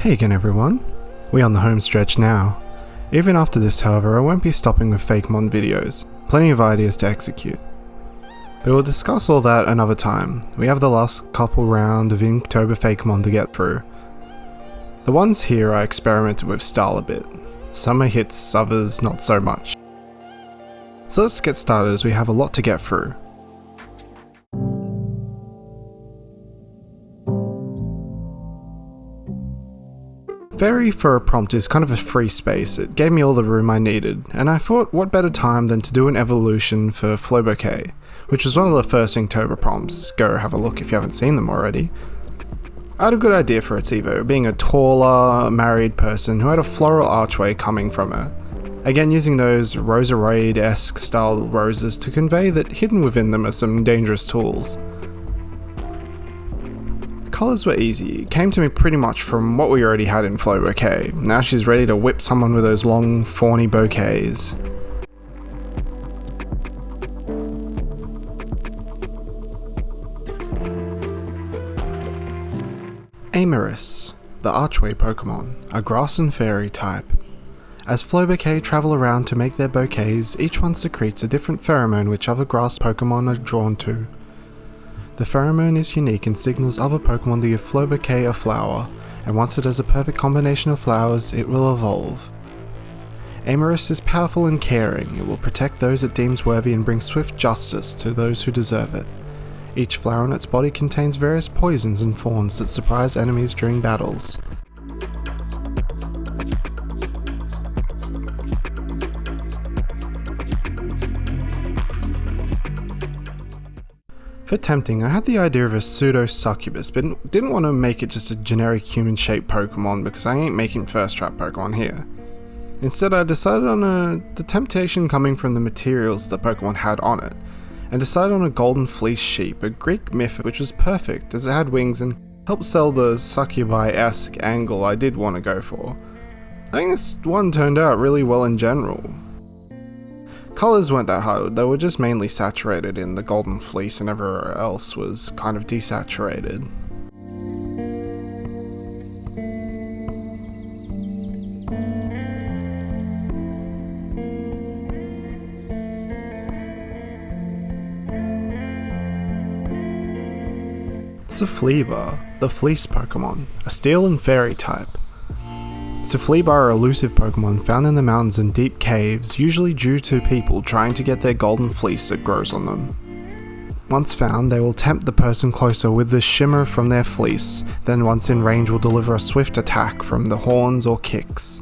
Hey again everyone, we're on the home stretch now. Even after this however, I won't be stopping with Fakemon videos, plenty of ideas to execute. But we'll discuss all that another time. We have the last couple round of Inktober Fakemon to get through. The ones here I experimented with style a bit. Some are hits, others not so much. So let's get started as we have a lot to get through. Very for a prompt is kind of a free space. It gave me all the room I needed, and I thought what better time than to do an evolution for Flow Bouquet, which was one of the first Inktober prompts. Go have a look if you haven't seen them already. I had a good idea for its Evo, being a taller, married person who had a floral archway coming from her. Again, using those Roserade-esque style roses to convey that hidden within them are some dangerous tools. Colours were easy, it came to me pretty much from what we already had in Flow Bouquet. Now she's ready to whip someone with those long, thorny bouquets. Amorous, the Archway Pokemon, a grass and fairy type. As Flow Bouquet travel around to make their bouquets, each one secretes a different pheromone which other grass Pokemon are drawn to. The pheromone is unique and signals other Pokemon to give Flow Bouquet a flower, and once it has a perfect combination of flowers, it will evolve. Amorous is powerful and caring. It will protect those it deems worthy and bring swift justice to those who deserve it. Each flower in its body contains various poisons and thorns that surprise enemies during battles. For tempting, I had the idea of a pseudo-succubus, but didn't want to make it just a generic human-shaped Pokemon because I ain't making first-trap Pokemon here. Instead, I decided on the temptation coming from the materials the Pokemon had on it, and decided on a golden fleece sheep, a Greek myth which was perfect as it had wings and helped sell the succubi-esque angle I did want to go for. I think this one turned out really well in general. Colours weren't that hard, they were just mainly saturated in the golden fleece and everywhere else was kind of desaturated. Safliba, the Fleece Pokemon, a Steel and Fairy type. Safliba are elusive Pokemon found in the mountains and deep caves, usually due to people trying to get their golden fleece that grows on them. Once found, they will tempt the person closer with the shimmer from their fleece, then once in range will deliver a swift attack from the horns or kicks.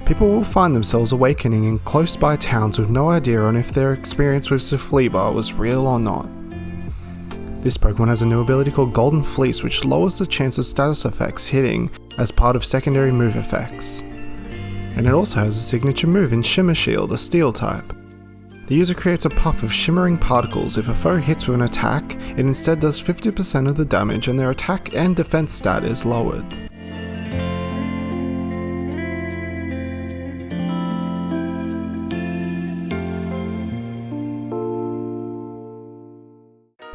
People will find themselves awakening in close by towns with no idea on if their experience with Safliba was real or not. This Pokemon has a new ability called Golden Fleece which lowers the chance of status effects hitting as part of secondary move effects. And it also has a signature move in Shimmer Shield, a Steel type. The user creates a puff of shimmering particles. If a foe hits with an attack, it instead does 50% of the damage and their attack and defense stat is lowered.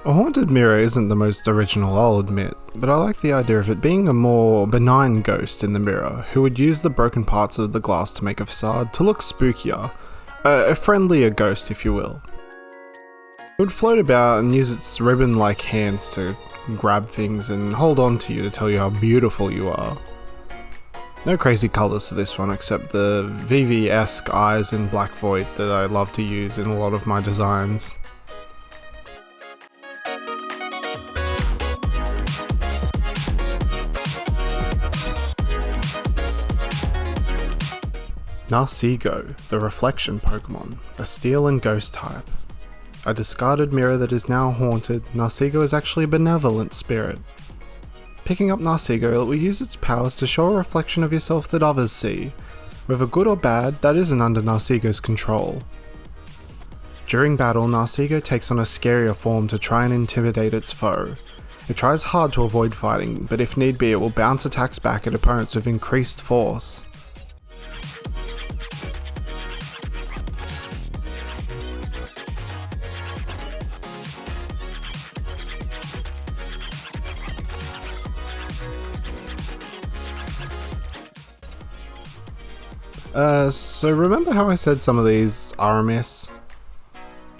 A haunted mirror isn't the most original, I'll admit, but I like the idea of it being a more benign ghost in the mirror, who would use the broken parts of the glass to make a facade to look spookier, a friendlier ghost if you will. It would float about and use its ribbon-like hands to grab things and hold on to you to tell you how beautiful you are. No crazy colours to this one except the VV-esque eyes in Black Void that I love to use in a lot of my designs. Narcigo, the Reflection Pokemon, a Steel and Ghost type. A discarded mirror that is now haunted, Narcigo is actually a benevolent spirit. Picking up Narcigo, it will use its powers to show a reflection of yourself that others see, whether good or bad, that isn't under Narcigo's control. During battle, Narcigo takes on a scarier form to try and intimidate its foe. It tries hard to avoid fighting, but if need be it will bounce attacks back at opponents with increased force. So remember how I said some of these are a miss?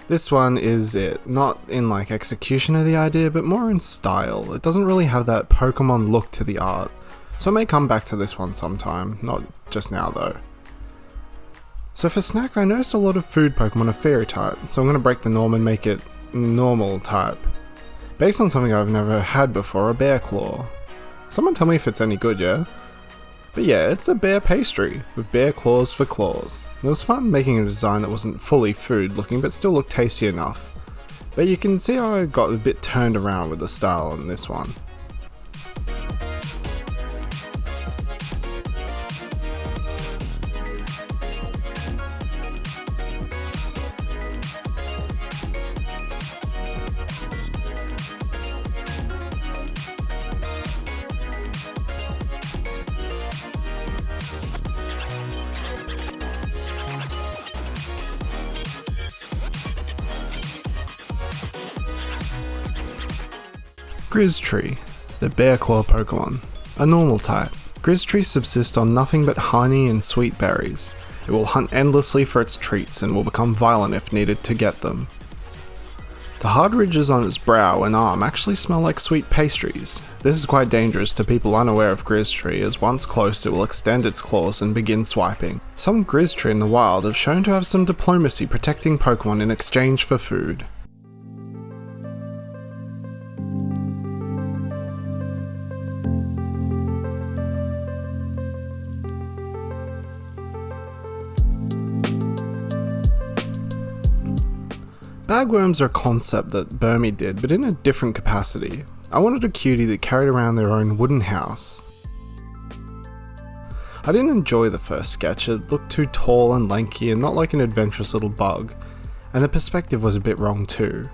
This one is it, not in like execution of the idea, but more in style. It doesn't really have that Pokemon look to the art, so I may come back to this one sometime, not just now though. So for snack, I noticed a lot of food Pokemon are fairy type, so I'm going to break the norm and make it normal type. Based on something I've never had before, a bear claw. Someone tell me if it's any good, yeah? But yeah, it's a bear pastry, with bear claws for claws. It was fun making a design that wasn't fully food looking, but still looked tasty enough. But you can see how I got a bit turned around with the style on this one. Grizztree, the bear claw Pokemon, a normal type. Grizztree subsist on nothing but honey and sweet berries. It will hunt endlessly for its treats and will become violent if needed to get them. The hard ridges on its brow and arm actually smell like sweet pastries. This is quite dangerous to people unaware of Grizztree, as once close it will extend its claws and begin swiping. Some Grizztree in the wild have shown to have some diplomacy protecting Pokemon in exchange for food. Bagworms are a concept that Burmy did, but in a different capacity. I wanted a cutie that carried around their own wooden house. I didn't enjoy the first sketch, it looked too tall and lanky and not like an adventurous little bug, and the perspective was a bit wrong too.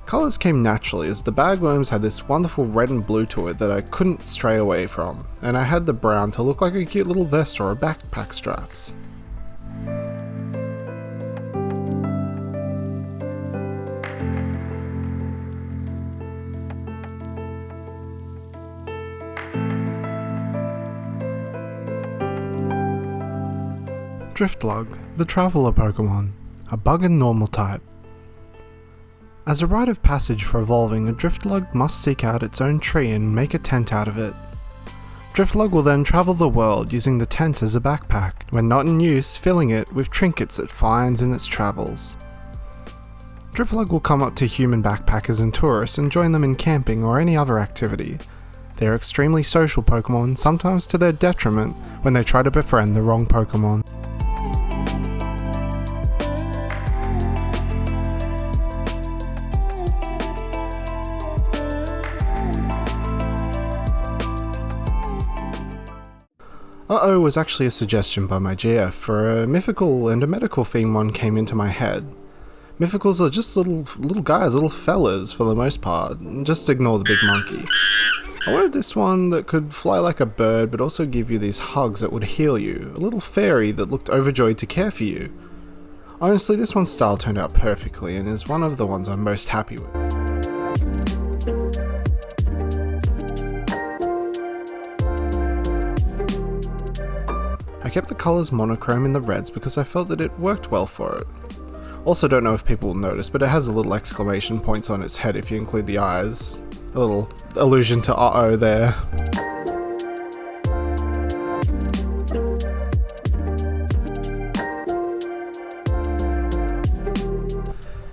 Colours came naturally as the bagworms had this wonderful red and blue to it that I couldn't stray away from, and I had the brown to look like a cute little vest or a backpack straps. Driftlug, the Traveller Pokemon, a bug and normal type. As a rite of passage for evolving, a Driftlug must seek out its own tree and make a tent out of it. Driftlug will then travel the world using the tent as a backpack, when not in use, filling it with trinkets it finds in its travels. Driftlug will come up to human backpackers and tourists and join them in camping or any other activity. They are extremely social Pokemon, sometimes to their detriment when they try to befriend the wrong Pokemon. Uh-oh was actually a suggestion by my GF for a mythical and a medical theme one came into my head. Mythicals are just little guys, little fellas for the most part, just ignore the big monkey. I wanted this one that could fly like a bird but also give you these hugs that would heal you, a little fairy that looked overjoyed to care for you. Honestly, this one's style turned out perfectly and is one of the ones I'm most happy with. I kept the colours monochrome in the reds because I felt that it worked well for it. Also don't know if people will notice, but it has a little exclamation points on its head if you include the eyes. A little allusion to uh-oh there.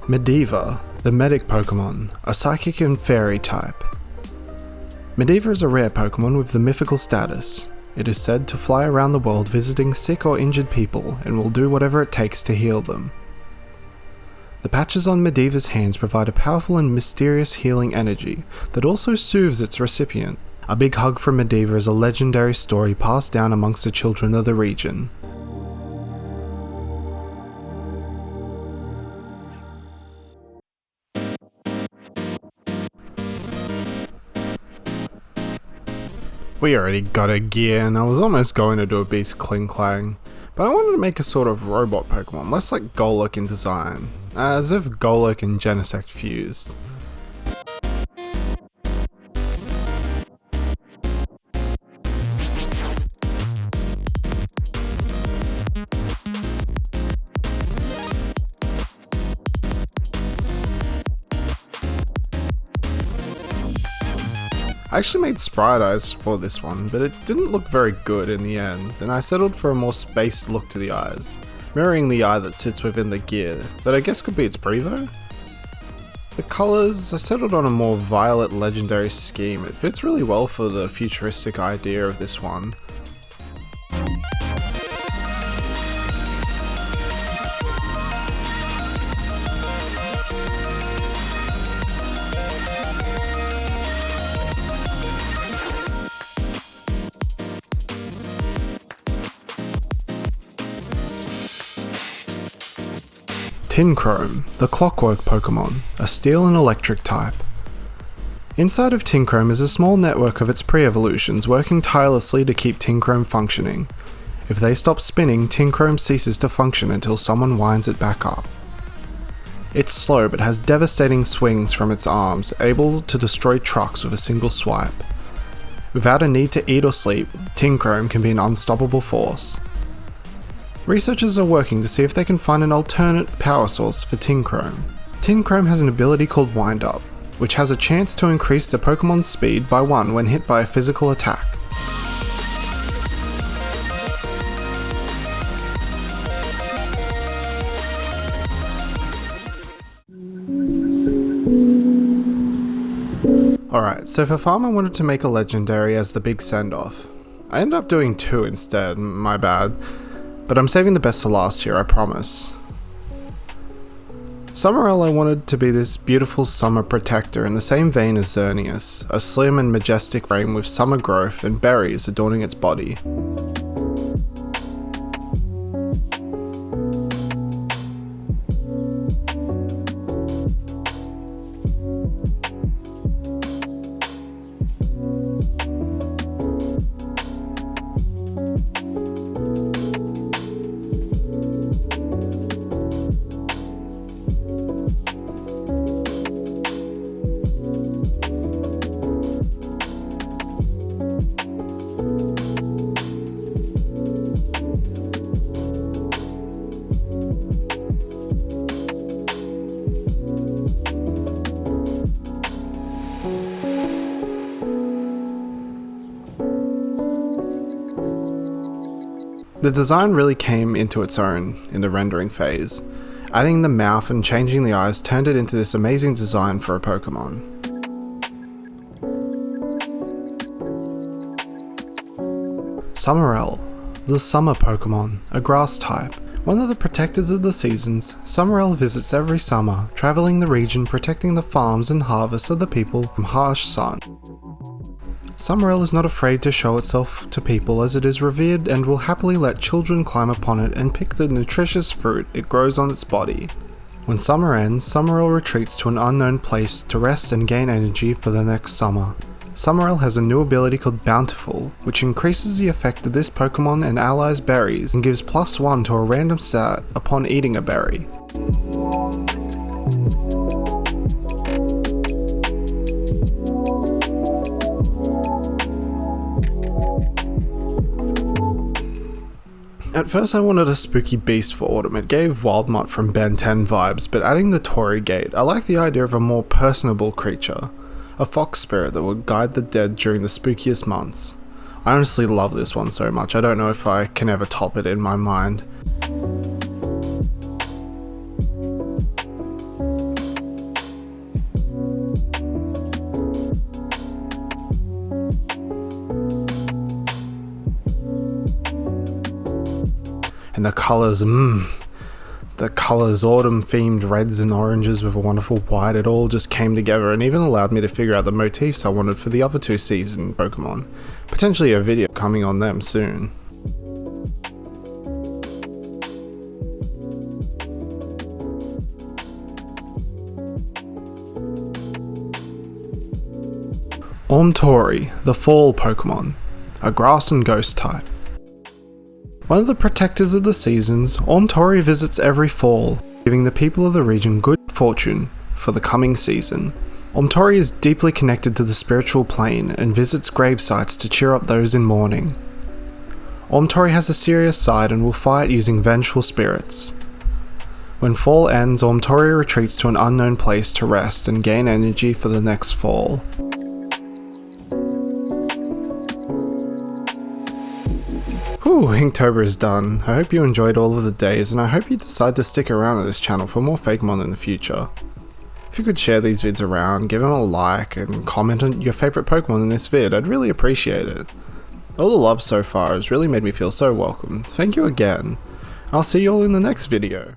Medivh, the medic Pokemon, a psychic and fairy type. Medivh is a rare Pokemon with the mythical status. It is said to fly around the world visiting sick or injured people and will do whatever it takes to heal them. The patches on Medivh's hands provide a powerful and mysterious healing energy that also soothes its recipient. A big hug from Medivh is a legendary story passed down amongst the children of the region. We already got a gear and I was almost going to do a Beast Kling Klang, but I wanted to make a sort of robot Pokemon, less like Golurk in design, as if Golurk and Genesect fused. I actually made sprite eyes for this one, but it didn't look very good in the end, and I settled for a more spaced look to the eyes, mirroring the eye that sits within the gear, that I guess could be its Prevo? The colours, I settled on a more violet legendary scheme. It fits really well for the futuristic idea of this one. Tinchrome, the clockwork Pokemon, a steel and electric type. Inside of Tinchrome is a small network of its pre-evolutions working tirelessly to keep Tinchrome functioning. If they stop spinning, Tinchrome ceases to function until someone winds it back up. It's slow but has devastating swings from its arms, able to destroy trucks with a single swipe. Without a need to eat or sleep, Tinchrome can be an unstoppable force. Researchers are working to see if they can find an alternate power source for Tinchrome. Tinchrome has an ability called Wind Up, which has a chance to increase the Pokemon's speed by 1 when hit by a physical attack. Alright, so for Farm I wanted to make a Legendary as the big send-off. I ended up doing 2 instead, my bad. But I'm saving the best for last here, I promise. Summerell I wanted to be this beautiful summer protector in the same vein as Xerneas, a slim and majestic frame with summer growth and berries adorning its body. The design really came into its own in the rendering phase. Adding the mouth and changing the eyes turned it into this amazing design for a Pokemon. Summerell, the summer Pokemon, a grass type. One of the protectors of the seasons, Summerell visits every summer, travelling the region protecting the farms and harvests of the people from harsh sun. Summerell is not afraid to show itself to people as it is revered and will happily let children climb upon it and pick the nutritious fruit it grows on its body. When summer ends, Summerell retreats to an unknown place to rest and gain energy for the next summer. Summerell has a new ability called Bountiful, which increases the effect of this Pokemon and allies' berries and gives +1 to a random stat upon eating a berry. At first I wanted a spooky beast for autumn. It gave Wildmutt from Ben 10 vibes, but adding the Torii Gate, I like the idea of a more personable creature. A fox spirit that would guide the dead during the spookiest months. I honestly love this one so much, I don't know if I can ever top it in my mind. And the colours, the colours, autumn themed reds and oranges with a wonderful white, it all just came together and even allowed me to figure out the motifs I wanted for the other 2 season Pokemon. Potentially a video coming on them soon. Ormtori, the fall Pokemon. a grass and ghost type. One of the protectors of the seasons, Ormtori visits every fall, giving the people of the region good fortune for the coming season. Ormtori is deeply connected to the spiritual plane and visits grave sites to cheer up those in mourning. Ormtori has a serious side and will fight using vengeful spirits. When fall ends, Ormtori retreats to an unknown place to rest and gain energy for the next fall. Whew, Inktober is done. I hope you enjoyed all of the days, and I hope you decide to stick around at this channel for more Fakemon in the future. If you could share these vids around, give them a like, and comment on your favourite Pokemon in this vid, I'd really appreciate it. All the love so far has really made me feel so welcome. Thank you again. I'll see you all in the next video.